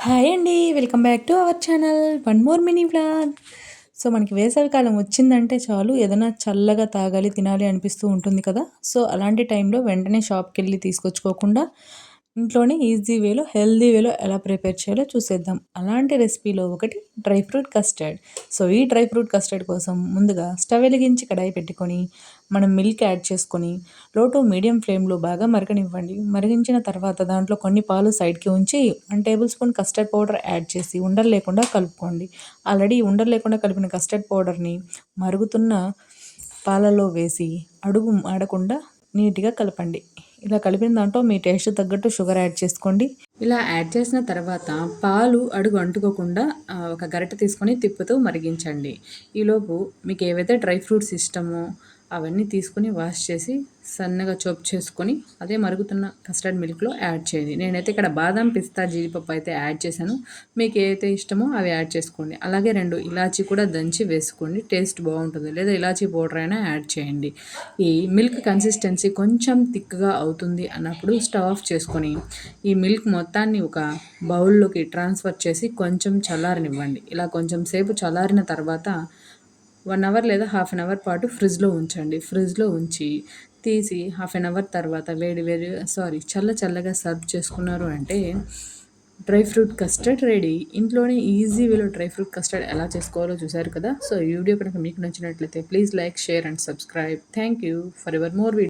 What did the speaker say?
Hi అండి. Welcome back to our channel. One more mini vlog. So, మనకి వేసవికాలం వచ్చిందంటే చాలు ఏదైనా చల్లగా తాగాలి, తినాలి అనిపిస్తూ ఉంటుంది కదా! సో, అలాంటి టైంలో వెంటనే షాప్‌కెళ్ళి తీసుకొచ్చుకోకుండా ఇంట్లోనే ఈజీ వేలో, హెల్తీ వేలో ఎలా ప్రిపేర్ చేయాలో చూసేద్దాం. అలాంటి రెసిపీలో ఒకటి డ్రై ఫ్రూట్ కస్టర్డ్. సో, ఈ డ్రై ఫ్రూట్ కస్టర్డ్ కోసం ముందుగా స్టవ్ వెలిగించి కడాయి పెట్టుకొని, మనం మిల్క్ యాడ్ చేసుకొని, లో టు మీడియం ఫ్లేమ్‌లో బాగా మరగనివ్వండి. మరిగించిన తర్వాత దాంట్లో కొన్ని పాలు సైడ్‌కి ఉంచి 1 table spoon custard powder add చేసి ఉండలు లేకుండా కలుపుకోండి. ఆల్రెడీ ఉండలు లేకుండా కలిపిన కస్టర్డ్ పౌడర్‌ని మరుగుతున్న పాలలో వేసి అడుగు మాడకుండా నీట్‌గా కలపండి. ఇలా కలిపిన దాంట్లో మీ టేస్ట్ తగ్గట్టు షుగర్ యాడ్ చేసుకోండి. ఇలా యాడ్ చేసిన తర్వాత పాలు అడుగు అంటుకోకుండా ఒక గరిటె తీసుకొని తిప్పుతూ మరిగించండి. ఈలోపు మీకు ఏవైతే డ్రై ఫ్రూట్స్ ఇష్టమో అవన్నీ తీసుకొని వాష్ చేసి సన్నగా చాప్ చేసుకొని అదే మరుగుతున్న కస్టర్డ్ మిల్క్‌లో యాడ్ చేయండి. నేనైతే ఇక్కడ బాదం, పిస్తా, జీడిపప్పు అయితే యాడ్ చేశాను. మీకు ఏదైతే ఇష్టమో అవి యాడ్ చేసుకోండి. అలాగే 2 ఇలాచీ కూడా దంచి వేసుకోండి. టేస్ట్ బాగుంటుంది. లేదా ఇలాచీ పౌడర్ అయినా యాడ్ చేయండి. ఈ మిల్క్ కన్సిస్టెన్సీ కొంచెం థిక్‌గా అవుతుంది అన్నప్పుడు స్టవ్ ఆఫ్ చేసుకొని ఈ మిల్క్ మొత్తాన్ని ఒక బౌల్‌లోకి ట్రాన్స్‌ఫర్ చేసి కొంచెం చల్లారనివ్వండి. ఇలా కొంచెం సేపు చల్లారిన తర్వాత 1 అవర్ లేదా హాఫ్ అన్ అవర్ పాటు ఫ్రిడ్జ్‌లో ఉంచండి. ఫ్రిడ్జ్‌లో ఉంచి తీసి హాఫ్ అన్ అవర్ తర్వాత చల్లగా సర్వ్ చేసుకున్నారు అంటే డ్రై ఫ్రూట్ కస్టర్డ్ రెడీ. ఇంట్లోనే ఈజీ వేలో డ్రై ఫ్రూట్ కస్టర్డ్ ఎలా చేసుకోవాలో చూసారు కదా! సో, ఈ వీడియో కనుక మీకు నచ్చినట్లయితే please like, share and subscribe. Thank you for your more videos.